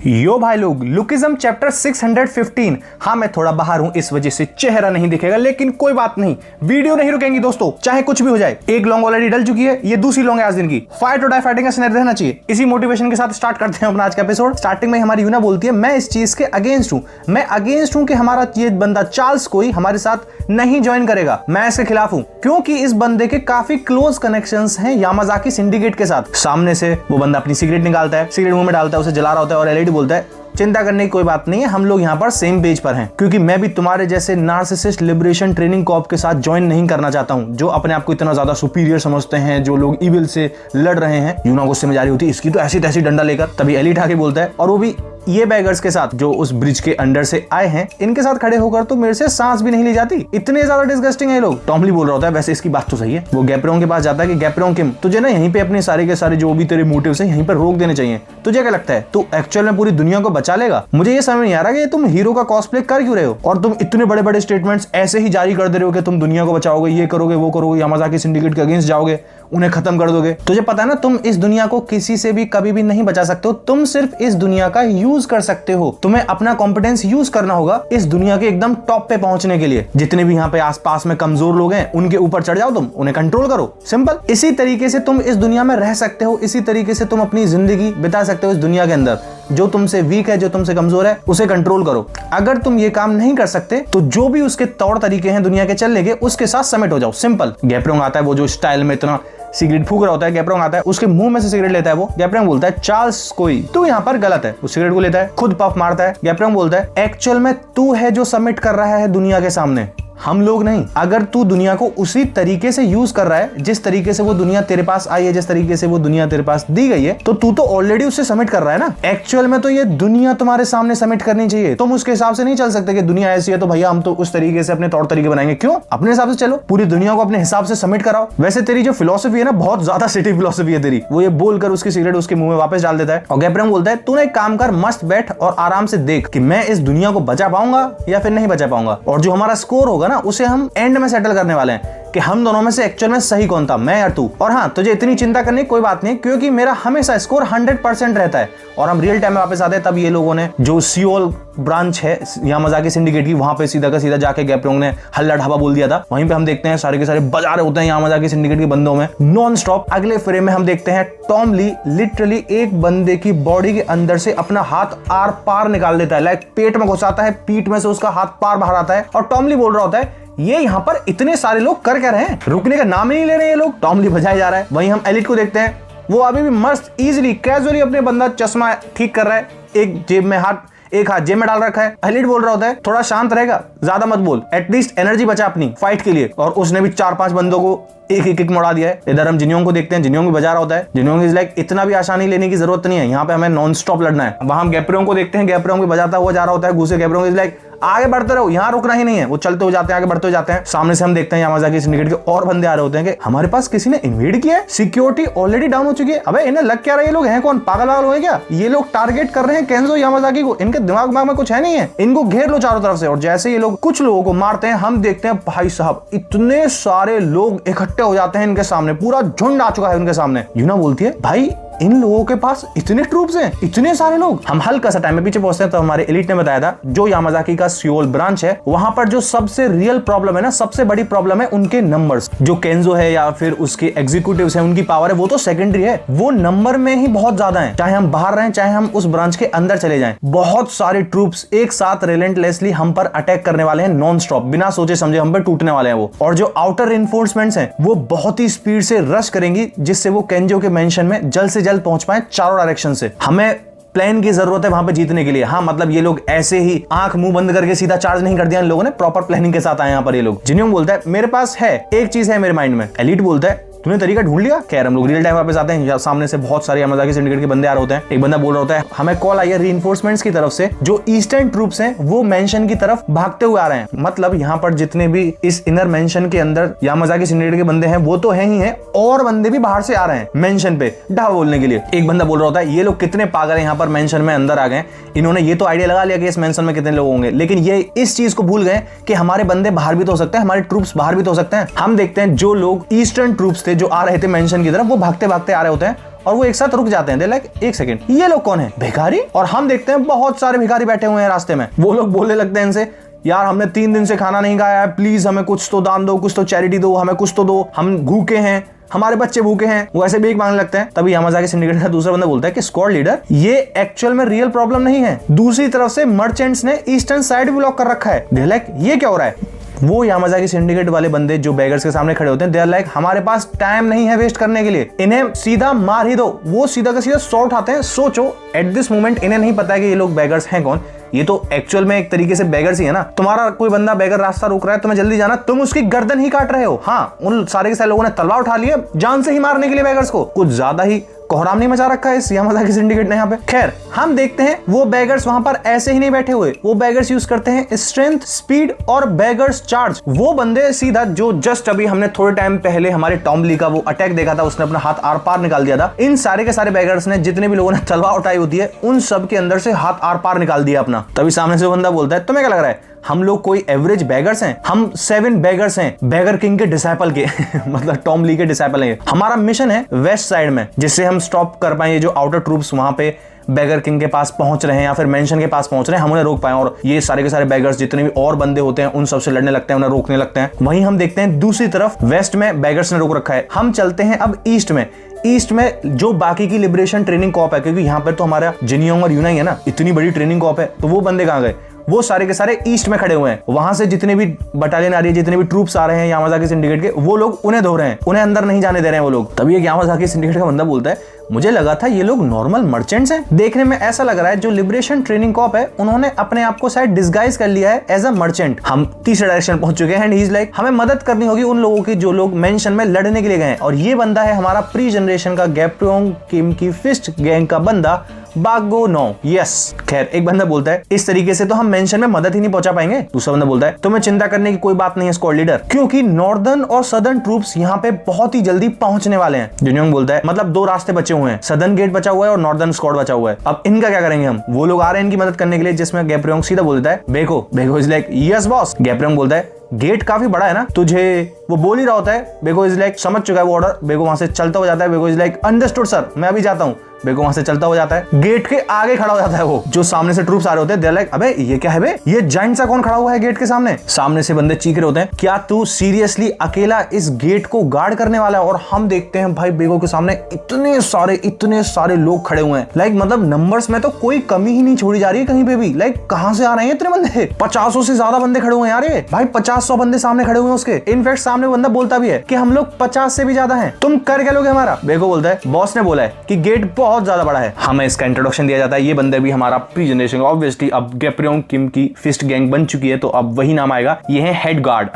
यो भाई लोग, lookism chapter 615। हाँ, मैं थोड़ा बाहर हूं, इस वजह से चेहरा नहीं दिखेगा, लेकिन कोई बात नहीं, वीडियो नहीं रुकेंगी दोस्तों, चाहे कुछ भी हो जाए। एक लॉन्ग ऑलरेडी डल चुकी है, ये दूसरी लॉन्ग है आज दिन की। फाइट और डाई फाइटिंग का सिनेरियो रहना चाहिए। इसी मोटिवेशन के साथ स्टार्ट करते हैं अपना आज का एपिसोड। स्टार्टिंग में हमारी यूना बोलती है, मैं इस चीज के अगेंस्ट हूं, मैं अगेंस्ट हूं कि हमारा ये बंदा चार्ल्स कोई हमारे साथ नहीं ज्वाइन करेगा। मैं इसके खिलाफ हूं क्योंकि इस बंदे के काफी क्लोज कनेक्शंस हैं यामाजाकी सिंडिकेट के साथ। सामने से वो बंदा अपनी सिगरेट निकालता है, सिगरेट मुंह में डालता है, उसे जला रहा होता है और एलईडी बोलता है, चिंता करने की कोई बात नहीं है, हम लोग यहाँ पर सेम पेज पर हैं, क्योंकि मैं भी तुम्हारे जैसे नार्सिसिस्ट लिबरेशन ट्रेनिंग कॉर्प के साथ ज्वाइन नहीं करना चाहता हूँ, जो अपने आप को इतना ज्यादा सुपीरियर समझते हैं, जो लोग इविल से लड़ रहे हैं। यूना गुस्से में जा रही होती है, इसकी तो ऐसी तैसी डंडा लेकर। तभी एलिट आके बोलता है, और वो भी ये बैगर्स के साथ जो उस ब्रिज के अंडर से आए हैं, इनके साथ खड़े होकर तो मेरे से सांस भी नहीं ली जाती, इतने ज्यादा डिस्गस्टिंग है लोग। टॉमली बोल रहा होता है, वैसे इसकी बात तो सही है। वो गैप्रोंग के पास जाता है कि गैप्रोंग किम, तुझे ना यहीं पे अपने सारे के सारे जो भी तेरे मोटिव्स हैं यहीं पर रोक देने चाहिए। तुझे क्या लगता है तू एक्चुअल में पूरी दुनिया को बचा लेगा? मुझे ये समझ नहीं आ रहा कि तुम हीरो का कॉस्प्ले कर क्यों रहे हो, और तुम इतने बड़े बड़े स्टेटमेंट्स ऐसे ही जारी कर दे रहे हो कि तुम दुनिया को बचाओगे, ये करोगे, वो करोगे, यामाजाकी सिंडिकेट के अगेंस्ट जाओगे, उन्हें खत्म कर दोगे। तुझे पता है ना, तुम इस दुनिया को किसी से भी कभी भी नहीं बचा सकते हो, तुम सिर्फ इस दुनिया का यूज कर सकते हो। तुम्हें अपना कॉम्पिटेंस यूज करना होगा इस दुनिया के एकदम टॉप पे पहुंचने के लिए। जितने भी यहाँ पे आसपास में कमजोर लोग हैं, उनके ऊपर चढ़ जाओ, तुम उन्हें कंट्रोल करो, सिंपल। इसी तरीके से तुम इस दुनिया में रह सकते हो, इसी तरीके से तुम अपनी जिंदगी बिता सकते हो इस दुनिया के अंदर। जो तुमसे वीक है, जो तुमसे कमजोर है, उसे कंट्रोल करो। अगर तुम ये काम नहीं कर सकते तो जो भी उसके तौर तरीके हैं दुनिया के चलने के, उसके साथ समेट हो जाओ, सिंपल। गैप्रोंग आता है, वो जो स्टाइल में इतना सिगरेट फूक रहा होता है, गैप्रोंग आता है, उसके मुंह में से सिगरेट लेता है वो। गैप्रोंग बोलता है, चार्ल्स कोई तू यहाँ पर गलत है। उस सिगरेट को लेता है, खुद पफ मारता है। गैप्रोंग बोलता है, एक्चुअल में तू है जो सबमिट कर रहा है दुनिया के सामने, हम लोग नहीं। अगर तू दुनिया को उसी तरीके से यूज कर रहा है जिस तरीके से वो दुनिया तेरे पास आई है, जिस तरीके से वो दुनिया तेरे पास दी गई है, तो तू तो ऑलरेडी उससे सबमिट कर रहा है ना। एक्चुअल में तो ये दुनिया तुम्हारे सामने सबमिट करनी चाहिए। तुम उसके हिसाब से नहीं चल सकते कि दुनिया ऐसी है तो भैया हम तो उस तरीके से अपने तौर तरीके बनाएंगे। क्यों? अपने हिसाब से चलो, पूरी दुनिया को अपने हिसाब से सबमिट कराओ। वैसे तेरी जो फिलोसफी है ना, बहुत ज्यादा सिटी फिलोसफी है तेरी। वो ये बोलकर उसकी सिगरेट उसके मुंह में वापस डाल देता है और गैप्रोंग बोलता है, तूने एक काम कर, मस्त बैठ और आराम से देख कि मैं इस दुनिया को बचा पाऊंगा या फिर नहीं बचा पाऊंगा। और जो हमारा स्कोर होगा ना, उसे हम एंड में सेटल करने वाले हैं कि हम दोनों में से एक्चुअल में सही कौन था, मैं या तू। और हाँ, तुझे इतनी चिंता करने की कोई बात नहीं, क्योंकि मेरा हमेशा स्कोर 100% रहता है। और हम रियल टाइम में वापस आते हैं, तब ये लोगों ने जो सियोल ब्रांच है यामाजाकी सिंडिकेट की, वहां पे सीधा का सीधा जाके गैप्रोंग ने हल्ला ढाबा बोल दिया था। वहीं पे हम देखते हैं सारे के सारे बजा रहे होते हैं यामाजाकी सिंडिकेट के बंदों में नॉन स्टॉप। अगले फ्रेम में हम देखते हैं टॉमली लिटरली एक बंदे की बॉडी के अंदर से अपना हाथ आर पार निकाल देता है, लाइक पेट में घुसाता है, पीठ में से उसका हाथ पार बाहर आता है। और टॉमली बोल रहा होता है, ये यहाँ पर इतने सारे लोग कर क्या रहे हैं, रुकने का नाम ही नहीं ले रहे ये लोग। टॉमली बजाया जा रहा है। वहीं हम एलिट को देखते हैं, वो अभी भी मस्त इजीली कैजुअली अपने बंदा चश्मा ठीक कर रहा है, एक जेब में हाथ, एक हाथ जेब में डाल रखा है। एलिट बोल रहा होता है, थोड़ा शांत रहेगा, ज्यादा मत बोल, एटलीस्ट एनर्जी बचा अपनी फाइट के लिए। और उसने भी 4-5 बंदों को एक एक एक मोड़ा दिया है। इधर हम जिनियोंग को देखते हैं, जिनियोंग भी बजा रहा होता है। जिनियोंग इज लाइक, इतना भी आसानी लेने की जरूरत नहीं है, यहाँ पे हमें नॉन स्टॉप लड़ना है। वहां हम गैप्रोंग को देखते हैं, गैप्रोंग भी बजाता हुआ जा रहा होता है। गुस्से गैप्रोंग इज लाइक, आगे बढ़ते रहो, यहाँ रुकना ही नहीं है। वो चलते हो जाते हैं, आगे बढ़ते हो जाते हैं। सामने से हम देखते हैं यामाजाकी सिंडिकेट के और बंदे आ रहे होते हैं कि हमारे पास किसी ने इन्वेड किया है, सिक्योरिटी ऑलरेडी डाउन हो चुकी है। अबे इन्हें लग क्या रहा है, ये लोग हैं कौन, पागल वागल हो क्या? ये लोग टारगेट कर रहे हैं केंजो यामाजाकी को, इनके दिमाग में कुछ है नहीं है, इनको घेर लो चारों तरफ से। और जैसे ये लोग कुछ लोगों को मारते हैं, हम देखते हैं भाई साहब इतने सारे लोग इकट्ठे हो जाते हैं इनके सामने, पूरा झुंड आ चुका है उनके सामने। यूना बोलती है, भाई इन लोगों के पास इतने ट्रूप्स हैं, इतने सारे लोग। हम हल्का सा टाइम में पीछे पहुंचते हैं तो हमारे एलिट ने बताया था, जो यामाजाकी का सियोल ब्रांच है, वहां पर जो सबसे रियल प्रॉब्लम है ना, सबसे बड़ी प्रॉब्लम है उनके नंबर्स। जो केंजो है या फिर उसके एग्जीक्यूटिव्स हैं, उनकी पावर है वो तो सेकेंडरी है, वो नंबर में ही बहुत ज्यादा है। चाहे हम बाहर रहें, चाहे हम उस ब्रांच के अंदर चले जाएं, बहुत सारे ट्रूप्स एक साथ रिलेंटलेसली हम पर अटैक करने वाले हैं नॉन स्टॉप, बिना सोचे समझे हम पर टूटने वाले हैं वो। और जो आउटर रिइंफोर्समेंट्स हैं, वो बहुत ही स्पीड से रश करेंगी, जिससे वो केंजो के मेंशन में जल्द से जल्द पहुंच पाए चारों डायरेक्शन से। हमें प्लान की जरूरत है वहां पे जीतने के लिए। हाँ, मतलब ये लोग ऐसे ही आंख मुंह बंद करके सीधा चार्ज नहीं कर दिया इन लोगों ने, प्रॉपर प्लानिंग के साथ आए यहाँ पर ये लोग। जिनियोंग बोलता है, मेरे पास है एक चीज है मेरे माइंड में। एलिट बोलता है, तूने तरीका ढूंढ लिया? खैर हम लोग रियल टाइम वापस आते हैं, सामने से बहुत सारे यामाजाकी सिंडिकेट के बंदे आ रहे होते हैं। एक बंदा बोल रहा होता है, हमें कॉल आई है रीइंफोर्समेंट्स की तरफ से, जो ईस्टर्न ट्रूप्स हैं वो मेंशन की तरफ भागते हुए आ रहे हैं। मतलब यहाँ पर जितने भी इस इनर मेंशन के अंदर यामाजाकी सिंडिकेट के बंदे हैं वो तो है ही हैं, और बंदे भी बाहर से आ रहे हैं मेंशन पे ढाबा बोलने के लिए। एक बंदा बोल रहा होता है, ये लोग कितने पागल हैं, यहाँ पर मेंशन में अंदर आ गए, इन्होंने ये तो आइडिया लगा लिया कि इस मेंशन में कितने लोग होंगे, लेकिन ये इस चीज को भूल गए कि हमारे बंदे बाहर भी तो हो सकते हैं, हमारे ट्रूप्स बाहर भी तो हो सकते हैं। हम देखते हैं जो लोग ईस्टर्न ट्रूप्स थे जो आ रहे थे मेंशन की तरफ, वो भागते भागते आ रहे होते हैं और वो एक साथ रुक जाते हैं। लाइक एक सेकंड, ये लोग कौन है? भिखारी? और हम देखते हैं बहुत सारे भिखारी बैठे हुए हैं रास्ते में। वो लोग बोलने लगते हैं इनसे, यार हमने 3 दिन से खाना नहीं खाया है, प्लीज हमें कुछ तो दान दो, कुछ तो चैरिटी दो, हमें कुछ तो दो, हम भूखे हैं, हमारे बच्चे भूखे हैं। वो ऐसे भीख मांगने लगते हैं। तभी यामाजाकी सिंडिकेट का दूसरा बंदा बोलता है कि स्क्वाड लीडर, ये एक्चुअल में रियल प्रॉब्लम नहीं है। दूसरी तरफ से मर्चेंट्स ने ईस्टर्न साइड भी ब्लॉक कर रखा है। दे लाइक ये क्या हो रहा है? वो यामाजाकी सिंडिकेट वाले बंदे जो बेगर्स के सामने खड़े होते हैं, दे आर लाइक हमारे पास टाइम नहीं है वेस्ट करने के लिए, इन्हें सीधा मार ही दो। वो सीधा का सीधा शॉट उठाते हैं। सोचो एट दिस मोमेंट इन्हें नहीं पता है कि ये लोग बेगर्स हैं कौन। ये तो एक्चुअल में एक तरीके से बेगर्स ही है ना। तुम्हारा कोई बंदा बेगर रास्ता रोक रहा है, तुम्हें जल्दी जाना, तुम उसकी गर्दन ही काट रहे हो। हाँ, उन सारे के सारे लोगों ने तलवार उठा लिया जान से ही मारने के लिए बेगर्स को। कुछ ज्यादा ही कोहराम नहीं मचा रखा है इस यामाजाकी सिंडिकेट ने यहाँ पे। खैर, हम देखते हैं वो बेगर्स वहां पर ऐसे ही नहीं बैठे हुए। वो बेगर्स यूज करते हैं स्ट्रेंथ, स्पीड और बेगर्स चार्ज। वो बंदे सीधा जो जस्ट अभी हमने थोड़े टाइम पहले हमारे टॉम ली का वो अटैक देखा था, उसने अपना हाथ आर पार निकाल दिया था। इन सारे के सारे बेगर्स ने, जितने भी लोगों ने तलवार उठाई होती है, उन सब के अंदर से हाथ आर पार निकाल दिया अपना। तभी सामने से बंदा बोलता है, तुम्हें क्या लग रहा है हम लोग कोई एवरेज बेगर्स हैं? हम 7 बेगर्स हैं, बेगर किंग के डिसाइपल के मतलब टॉम ली के डिसाइपल हैं। हमारा मिशन है वेस्ट साइड में, जिससे हम स्टॉप कर पाए जो आउटर ट्रूप्स वहां पे बेगर किंग के पास पहुंच रहे हैं या फिर मेंशन के पास पहुंच रहे हैं, हम उन्हें रोक पाए। और ये सारे के सारे बेगर्स जितने भी और बंदे होते हैं उन सबसे लड़ने लगते हैं, उन्हें रोकने लगते हैं। वहीं हम देखते हैं दूसरी तरफ वेस्ट में बेगर्स ने रोक रखा है। हम चलते हैं अब ईस्ट में। ईस्ट में जो बाकी की लिबरेशन ट्रेनिंग कॉप है, क्योंकि यहाँ पर तो हमारा जिनियोंग और यूना ही है ना, इतनी बड़ी ट्रेनिंग कॉप है, तो वो बंदे कहाँ गए? वो सारे के सारे ईस्ट में खड़े हुए हैं। वहां से जितने भी बटालियन आ रही है, जितने भी ट्रूप्स आ रहे हैं यामाजाकी सिंडिकेट के, वो लोग उन्हें धो रहे हैं, उन्हें अंदर नहीं जाने दे रहे हैं वो लोग। तभी एक यामाजाकी सिंडिकेट का बंदा बोलता है, मुझे लगा था ये लोग नॉर्मल मर्चेंट्स हैं। देखने में ऐसा लग रहा है जो लिबरेशन ट्रेनिंग कॉप है उन्होंने अपने आप को शायद डिस्गाइज कर लिया है एज अ मर्चेंट। हम तीसरे डायरेक्शन पहुंच चुके हैं एंड ही इज लाइक हमें मदद करनी होगी उन लोगों की जो लोग मेंशन में लड़ने के लिए गए हैं। और ये बंदा है हमारा प्री जनरेशन का गैप्योंग किम की फिस्ट गैंग का बंदा बागो नो। यस, खैर एक बंदा बोलता है इस तरीके से तो हम मेंशन में मदद ही नहीं पहुंचा पाएंगे। दूसरा बंदा बोलता है तुम्हें चिंता करने की कोई बात नहीं है स्क्वाड लीडर, क्योंकि नॉर्दर्न और सदर्न ट्रूप्स यहाँ पे बहुत ही जल्दी पहुंचने वाले हैं। जिनियोंग बोलता है मतलब 2 रास्ते बचे हुए हैं, सदर्न गेट बचा हुआ है और नॉर्दर्न स्क्वाड बचा हुआ है। अब इनका क्या करेंगे हम? वो लोग आ रहे हैं इनकी मदद करने के लिए, जिसमें गैप्योंग सीधा बोलता है बेको। बेको इज लाइक यस बॉस। गैप्योंग बोलता है गेट काफी बड़ा है ना तुझे, वो बोल ही रहा होता है। बेको इज लाइक समझ चुका है वो ऑर्डर। बेको वहां से चलता हो जाता है। Beko is like understood sir, मैं अभी जाता हूँ। बेको वहां से चलता हो जाता है, गेट के आगे खड़ा हो जाता है। वो जो सामने से ट्रूप्स आ रहे होते हैं, दे लाइक अबे ये क्या है बे, ये जाइंट सा कौन खड़ा हुआ है गेट के सामने? सामने से बंदे चीख रहे होते हैं, क्या तू सीरियसली अकेला इस गेट को गार्ड करने वाला है? और हम देखते हैं भाई बेको के सामने इतने सारे लोग खड़े हुए हैं। लाइक मतलब नंबर्स में तो कोई कमी ही नहीं छोड़ी जा रही है कहीं पे भी। लाइक कहां से आ रहे हैं इतने बंदे? 50 से ज्यादा बंदे खड़े हुए हैं यार। ये भाई 50-100 बंदे सामने खड़े हुए हैं उसके। इनफैक्ट सामने बंदा बोलता भी है कि हम लोग 50 से भी ज्यादा हैं, तुम कर क्या लोगे हमारा? बेको बोलता है बॉस ने बोला है कि गेट बहुत ज्यादा बड़ा है। हमें इसका इंट्रोडक्शन दिया जाता है। ये बंदे भी हमारा प्री जनरेशन, ऑब्वियसली अब गैप्योंग किम की फिस्ट गैंग बन चुकी है तो अब वही नाम आएगा। ये है हेड गार्ड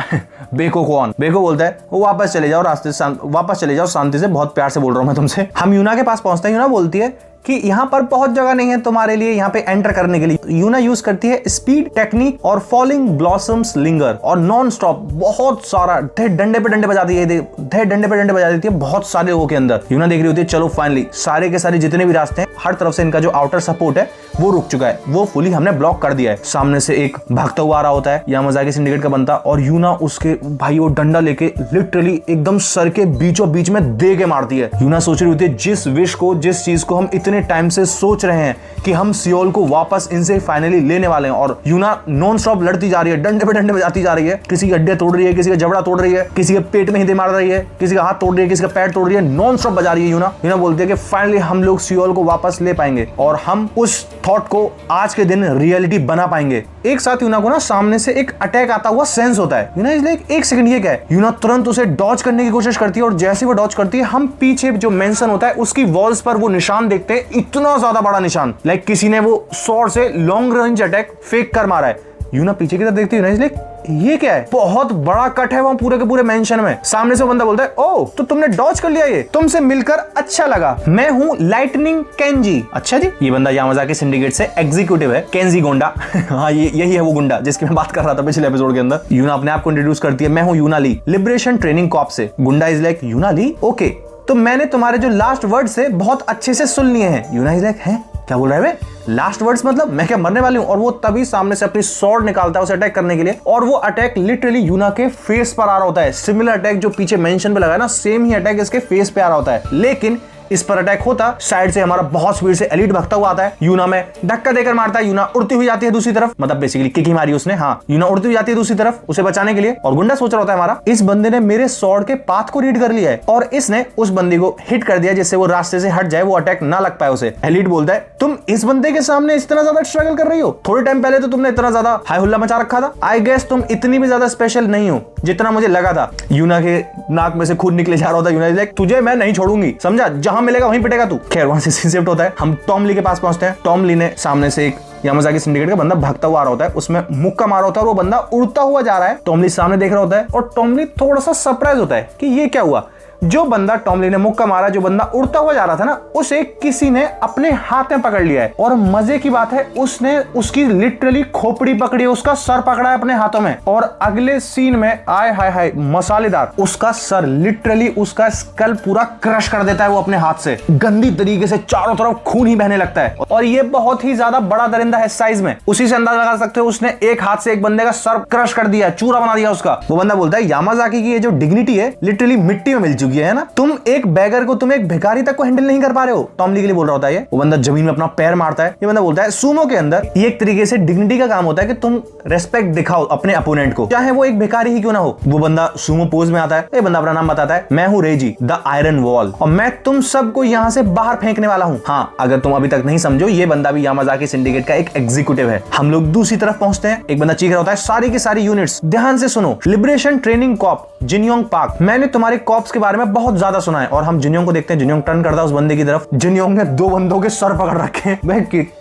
बेको कौन? बेको बोलता है वो वापस चले जाओ, रास्ते से वापस चले जाओ शांति से, बहुत प्यार से बोल रहा हूं मैं तुमसे। हम यूना के पास पहुंचते हैं। यूना बोलती है कि यहाँ पर बहुत जगह नहीं है तुम्हारे लिए यहाँ पे एंटर करने के लिए। यूना यूज करती है स्पीड टेक्निक और फॉलिंग ब्लॉसम्स लिंगर और नॉन स्टॉप बहुत सारा डंडे पे डंडे बजा दिए, डंडे पे डंडे बजा देती है बहुत सारे लोगों के अंदर। यूना देख रही होती है चलो फाइनली सारे के सारे जितने भी रास्ते हैं, हर तरफ से इनका जो आउटर सपोर्ट है वो रुक चुका है, वो फुली हमने ब्लॉक कर दिया है। सामने से एक भागता हुआ आ रहा होता है यामाजाकी सिंडिकेट का बंदा, और यूना उसके भाई वो डंडा लेके लिटरली एकदम सर के बीचों बीच में दे के मारती है। यूना सोच रही होती है जिस विश को, जिस चीज को हम इतने टाइम से सोच रहे हैं कि हम सियोल को वापस इनसे फाइनली लेने वाले हैं, और यूना नॉन स्टॉप लड़ती जा रही है, डंडे पे डंडे बजाती जा रही है। किसी की हड्डियां तोड़ रही है, किसी का जबड़ा तोड़ रही है, किसी के पेट में ही मार रही है, किसी का हाथ तोड़ रही है, किसी का पैर तोड़ रही है, नॉन स्टॉप बजा रही है यूना। यूना बोलती है कि फाइनली हम लोग सियोल को वापस ले पाएंगे और हम उस थॉट को आज के दिन रियलिटी बना पाएंगे। एक साथ यूना को ना सामने से एक अटैक आता हुआ सेंस होता है। यूना इज लाइक एक सेकंड ये क्या है? यूना तुरंत उसे डॉज करने की कोशिश करती है, और जैसे वो डॉज करती है हम पीछे जो मेंशन होता है उसकी वॉल्स पर वो निशान देखते हैं, इतना ज्यादा बड़ा निशान, लाइक किसी ने वो स्वॉर्ड से लॉन्ग रेंज अटैक फेंक कर मारा है। यूना पीछे की तरफ देखती है, लाइक ये क्या है? बहुत बड़ा कट है वहां पूरे के पूरे मेंशन में। सामने से बंदा बोलता है ओ तो तुमने डॉज कर लिया, ये तुमसे मिलकर अच्छा लगा, मैं हूँ लाइटनिंग केंजी। अच्छा जी, ये बंदा यामाजाकी सिंडिकेट से एग्जीक्यूटिव है, केंजी गोंडा। हाँ यही है वो गुंडा जिसकी मैं बात कर रहा था पिछले एपिसोड के अंदर। यूना अपने आप को इंट्रोड्यूस करती है, मैं हूँ यूना ली, लिबरेशन ट्रेनिंग कॉप से। गुंडा इज लाइक यूना ली ओके, तो मैंने तुम्हारे जो लास्ट वर्ड से बहुत अच्छे से सुन लिए हैं। यूना इज लाइक है क्या बोल रहा है बे? लास्ट वर्ड्स मतलब मैं क्या मरने वाली हूं? और वो तभी सामने से अपनी स्वॉर्ड निकालता है उसे अटैक करने के लिए, और वो अटैक लिटरली यूना के फेस पर आ रहा होता है। सिमिलर अटैक जो पीछे मेंशन पे लगा है ना, सेम ही अटैक इसके फेस पे आ रहा होता है। लेकिन इस पर अटैक होता, साइड से हमारा बहुत स्पीड से एलिट भागता हुआ आता है, यूना में धक्का देकर मारता है, यूना उड़ती हुई जाती है दूसरी तरफ, मतलब बेसिकली किक ही मारी उसने, हाँ यूना उड़ती हुई जाती है दूसरी तरफ उसे बचाने के लिए, और गुंडा सोच रहा होता है हमारा इस बंदे ने मेरे स्वॉर्ड के पाथ को रीड कर लिया है और इसने उस बंदी को हिट कर दिया जिससे वो रास्ते से हट जाए, वो अटैक ना लग पाए उसे। एलिट बोलता है तुम इस बंदे के सामने इतना ज्यादा स्ट्रगल कर रही हो, थोड़े टाइम पहले तो तुमने इतना ज्यादा हाई हुल्ला मचा रखा था, आई गेस तुम इतनी भी ज्यादा स्पेशल नहीं हो जितना मुझे लगा था। यूना के नाक में से खून निकले जा रहा होता है, यूना लाइक तुझे मैं नहीं छोड़ूंगी, समझा, जहां मिलेगा वहीं पिटेगा तू। खैर वहां से शिफ्ट होता है, हम टॉम ली के पास पहुंचते हैं। टॉम ली ने सामने से एक यामाजाकी सिंडिकेट का बंदा भागता हुआ आ रहा होता है, उसमें मुक्का मारा होता है और वो बंदा उड़ता हुआ जा रहा है। टॉम ली सामने देख रहा होता है और टॉम ली थोड़ा सा सरप्राइज होता है कि ये क्या हुआ। जो बंदा टॉम ली ने मुक्का मारा, जो बंदा उड़ता हुआ जा रहा था ना, उसे किसी ने अपने हाथ में पकड़ लिया है और मजे की बात है उसने उसकी लिटरली खोपड़ी पकड़ी, उसका सर पकड़ा है अपने हाथों में और अगले सीन में आय हाय हाय मसालेदार, उसका सर लिटरली उसका स्कल पूरा क्रश कर देता है वो अपने हाथ से, गंदी तरीके से चारों तरफ खून ही बहने लगता है। और ये बहुत ही ज्यादा बड़ा दरिंदा है साइज में, उसी से अंदाजा लगा सकते हो उसने एक हाथ से एक बंदे का सर क्रश कर दिया, चूरा बना दिया उसका। वो बंदा बोलता है यामाजाकी की ये जो डिग्निटी है लिटरली मिट्टी में मिल चुकी है ना, तुम एक बैगर को, तुम एक भिखारी तक को हैंडल नहीं कर पा रहे हो। टॉम ली के लिए बोल रहा होता है ये। वो बंदा जमीन में अपना पैर मारता है। ये बंदा बोलता है सूमो के अंदर ये एक तरीके से डिग्निटी का काम होता है कि तुम रेस्पेक्ट दिखाओ अपने अपोनेंट को, चाहे वो एक भिखारी ही क्यों ना हो। वो बंदा सूमो पोज में आता है, ये बंदा अपना नाम बताता है, मैं हूं रेजी द आयरन वॉल और मैं तुम सबको यहां से बाहर फेंकने वाला हूं। हाँ, अगर तुम अभी तक नहीं समझो, ये बंदा भी यामाजाकी सिंडिकेट का एक एग्जीक्यूटिव है। हम लोग दूसरी तरफ पहुंचते हैं, एक बंदा चीख रहा होता है सारी की सारी यूनिट्स ध्यान से सुनो, लिबरेशन ट्रेनिंग कॉप जिनयोंग पार्क, मैंने तुम्हारे कॉप्स के बारे में बहुत ज्यादा सुना है। और हम जिनयोंग को देखते हैं, जिनयोंग टर्न करता है उस बंदे की तरफ, जिनयोंग ने दो बंदों के सर पकड़ रखे हैं। भाई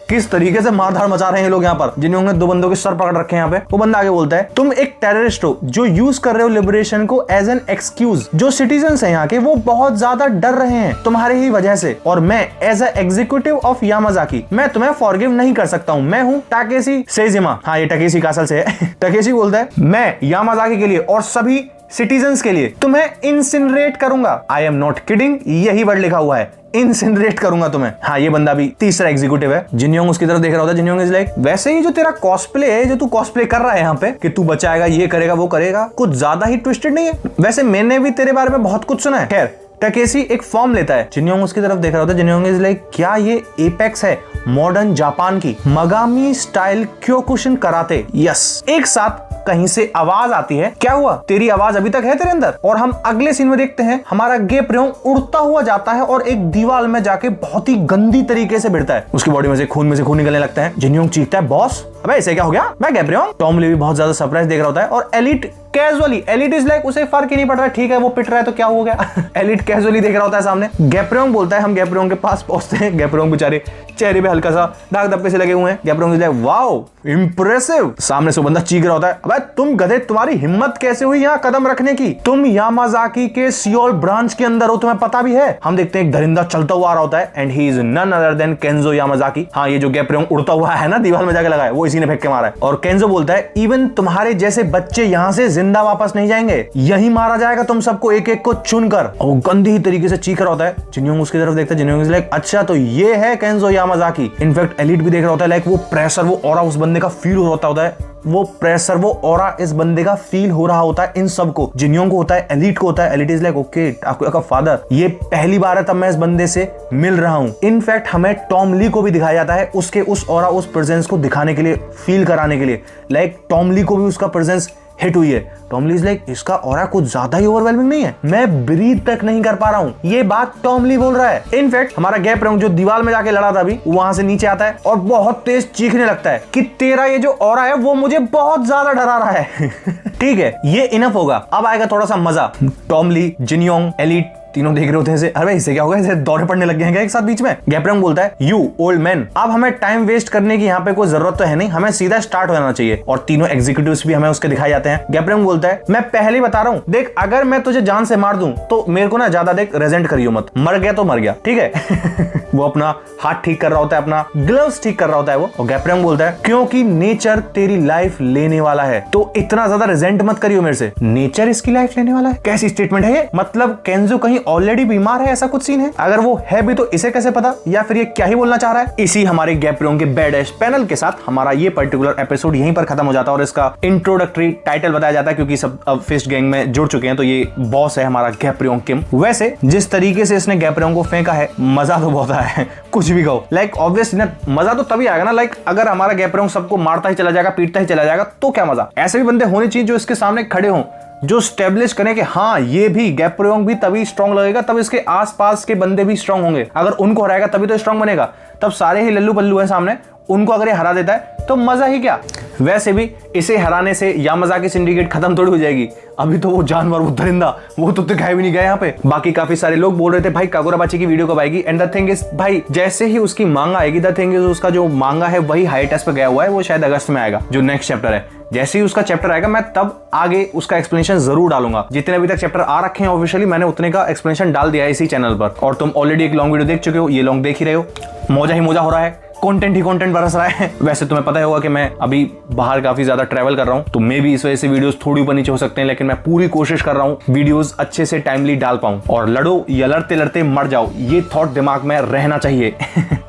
किस तरीके से मारधाड़ मचा रहे हैं लोग यहाँ पर। जिनयोंग ने दो बंदों के सर पकड़ रखे हैं यहाँ पे। वो बंदा आगे बोलता है तुम एक टेररिस्ट हो जो यूज कर रहे हो लिबरेशन को एज एन एक्सक्यूज। जो सिटीजन्स हैं यहाँ के वो बहुत ज्यादा डर रहे हैं तुम्हारे ही वजह से, और मैं as a executive of Yamazaki मैं तुम्हें फॉरगिव नहीं कर सकता हूँ। मैं हूँ टाकेशी सेजिमा। हाँ, ये टाकेशी कासल से है। टाकेशी बोलता है मैं यामाजाकी के लिए और सभी सिटीजन्स के लिए तुम्हें इंसिनरेट करूंगा। आई एम नॉट किडिंग, यही वर्ड लिखा हुआ है, इंसिनरेट करूंगा तुम्हें। हाँ, ये बंदा भी तीसरा एग्जीक्यूटिव है। जिनयोंग उसकी तरफ देख रहा होता है। जिनयोंग इज लाइक वैसे ही जो तेरा कॉस्प्ले है, जो तू कॉस्प्ले कर रहा है यहाँ पे कि तू बचाएगा, ये करेगा, वो करेगा, कुछ ज्यादा ही ट्विस्टेड नहीं है। वैसे मैंने भी तेरे बारे में बहुत कुछ सुना है। खैर टाकेशी एक फॉर्म लेता है। जिनयोंग उसकी तरफ देख रहा होता है। जिनयोंग इज लाइक क्या ये एपेक्स है मॉडर्न जापान की, मगामी स्टाइल क्योकुशिन कराते। यस, एक साथ कहीं से आवाज आती है। क्या हुआ, तेरी आवाज अभी तक है तेरे अंदर? और हम अगले सीन में देखते हैं हमारा गेप्रियोंग उड़ता हुआ जाता है और एक दीवार में जाके बहुत ही गंदी तरीके से भिड़ता है। उसकी बॉडी में से खून निकलने लगता है। जिनयोंग चीखता है बॉस, अबे ऐसे क्या हो गया, मैं गेप्रियोंग। टॉम ली भी बहुत ज्यादा सरप्राइज देख रहा होता है और elite casually, elite is like उसे फर्क ही नहीं पड़ रहा है, ठीक है वो पिट रहा है तो क्या हो गया। एलिट कैजुअली देख रहा होता है सामने। गेप्रियोंग बोलता है, हम गेप्रियोंग के पास पहुंचते हैं। गेप्रियोंग बेचारे चेहरे पे हल्का सा दाग धब्बे से लगे हुए हैं। गेप्रियोंग इज लाइक वाओ इंप्रेसिव। सामने से बंदा चीख रहा होता है, अबे तुम गधे, तुम्हारी हिम्मत कैसे हुई यहाँ कदम रखने की? तुम यामाजाकी के सियोल ब्रांच के अंदर हो, तुम्हें पता भी है। हम देखते हैं एक दरिंदा चलता हुआ आ रहा होता है and he is none other than Kenzo Yamazaki. हाँ, ये जो गेप्रियोंग उड़ता हुआ है ना दीवार में जाके लगा है, वो इसी ने फेंक के मारा है। और केंजो बोलता है इवन तुम्हारे जैसे बच्चे यहाँ से जिंदा वापस नहीं जाएंगे, यही मारा जाएगा तुम सबको एक एक को चुनकर। और गंदी ही तरीके से चीख रहा होता है। जिनयोंग उसकी तरफ देखता है। जिनयोंग इज लाइक अच्छा तो ये है केंजो यामाजाकी। इनफैक्ट एलिट भी देख रहा होता है, लाइक वो प्रेशर, वो ऑरा उस बंदे का फील होता है, वो प्रेशर, वो ऑरा इस बंदे का फील हो रहा होता है इन सबको। जिनयोंग को होता है, एलिट को होता है। Elite is like okay Takuya father, ये पहली बार है तब मैं इस बंदे से मिल रहा हूँ। इनफैक्ट हमें टॉम ली को भी दिखाया जाता है उसके उस ऑरा, उस प्रेजेंस को दिखाने के लिए, फील कराने के लिए। लाइक टॉम ली को भी उसका प्रेजेंस हिट हुई है। टॉम ली इज लाइक इसका ऑरा कुछ ज्यादा ही ओवरवेलमिंग नहीं है, मैं ब्रीथ तक नहीं कर पा रहा हूँ, ये बात टॉम ली बोल रहा है। इनफैक्ट हमारा गेप्रियोंग जो दीवार में जाके लड़ा था अभी, वहां से नीचे आता है और बहुत तेज चीखने लगता है कि तेरा ये जो ऑरा है वो मुझे बहुत ज्यादा डरा रहा है। ठीक है, ये इनफ होगा, अब आएगा थोड़ा सा मजा। टॉम ली, जिनयोंग, एलिट तीनों देख रहे होते हैं इसे, अरे इससे क्या होगा, इसे दौड़े पड़ने लग गए हैं क्या एक साथ बीच में। गेप्रियोंग बोलता है यू ओल्ड मैन, अब हमें टाइम वेस्ट करने की यहाँ पे कोई जरूरत तो है नहीं, हमें सीधा स्टार्ट हो जाना चाहिए। और तीनों एग्जीक्यूटिव्स भी हमें उसके दिखाए जाते हैं। गेप्रियोंग बोलता है मैं पहले बता रहा हूँ, देख अगर मैं तुझे जान से मार दूं तो मेरे को ना ज्यादा देख रेजेंट करियो मत, मर गया तो मर गया, ठीक है। वो अपना हाथ ठीक कर रहा होता है, अपना ग्लव्स ठीक कर रहा होता है वो। और गेप्रियोंग बोलता है क्योंकि नेचर तेरी लाइफ लेने वाला है, तो इतना ज्यादा रेजेंट मत करियो मेरे से। नेचर इसकी लाइफ लेने वाला है, कैसी स्टेटमेंट है ये? मतलब केंजो कहीं ऑलरेडी बीमार है, ऐसा कुछ सीन है? अगर वो है भी तो इसे कैसे पता, या फिर ये क्या ही बोलना चाह रहा है? इसी हमारे गैप्रियोंग के बैडेस्ट पैनल के साथ हमारा ये पर्टिकुलर एपिसोड यहीं पर खत्म हो जाता है और इसका इंट्रोडक्टरी टाइटल बताया जाता है, क्योंकि सब अब फिस्ट गैंग में जुड़ चुके हैं। तो ये बॉस है हमारा गैप्रियोंग किम। वैसे जिस तरीके से इसने गैप्रियोंग को फेंका है, मजा तो बहुत आया है, कुछ भी कहो। लाइक ऑब्वियसली ना, मजा तो तभी आएगा ना, लाइक अगर हमारा गैप्रियोंग सबको मारता ही चला जाएगा, पीटता ही चला जाएगा, तो क्या मजा। ऐसे भी बंदे होने चाहिए जो इसके सामने खड़े हों, जो स्टेब्लिश करें कि हाँ ये भी गैप्रियोंग भी तभी स्ट्रांग लगेगा, तब इसके आसपास के बंदे भी स्ट्रांग होंगे। अगर उनको हराएगा तभी तो स्ट्रांग बनेगा। तब सारे ही लल्लू पल्लू है सामने, उनको अगर ये हरा देता है तो मजा ही क्या। वैसे भी इसे हराने से यामाज़ाकी सिंडिकेट खत्म थोड़ी हो जाएगी। अभी तो वो जानवर, वो दरिंदा, वो तो दिखाई भी नहीं गया यहाँ पे। बाकी काफी सारे लोग बोल रहे थे भाई कागुराबाची की वीडियो कब आएगी, एंड द थिंग इज भाई जैसे ही उसकी मांगा आएगी, द थिंग इज उसका जो मांगा है वही हाइटेस्ट पे गया हुआ है, वो शायद अगस्त में आएगा जो नेक्स्ट चैप्टर है। जैसे ही उसका चैप्टर आएगा मैं तब आगे उसका एक्सप्लेनेशन जरूर डालूंगा। जितने अभी तक चैप्टर आ रखे हैं ऑफिशियली मैंने उतने का एक्सप्लेनेशन डाल दिया है इसी चैनल पर। और तुम ऑलरेडी एक लॉन्ग वीडियो देख चुके हो, ये लॉन्ग देख ही रहे हो। मौजा ही मौजा हो रहा है, कंटेंट ही कंटेंट बरस रहा है। वैसे तुम्हें पता ही होगा कि मैं अभी बाहर काफी ज्यादा ट्रैवल कर रहा हूं, तो मे भी इस वजह से वीडियोस थोड़ी ऊपर नीचे हो सकते हैं, लेकिन मैं पूरी कोशिश कर रहा हूं वीडियोस अच्छे से टाइमली डाल पाऊं। और लड़ो या लड़ते लड़ते मर जाओ, ये थॉट दिमाग में रहना चाहिए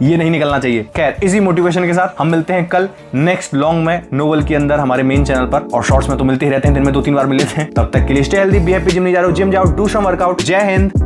ये नहीं निकलना चाहिए। खैर इसी मोटिवेशन के साथ हम मिलते हैं कल नेक्स्ट लॉन्ग में नोवेल के अंदर हमारे मेन चैनल पर, और शॉर्ट्स में तो मिलते ही रहते हैं, दिन में 2-3 बार मिल लेते हैं। तब तक के लिए stay healthy, be happy, gym नहीं जा रहे हो जिम जाओ, डू सम वर्कआउट। जय हिंद।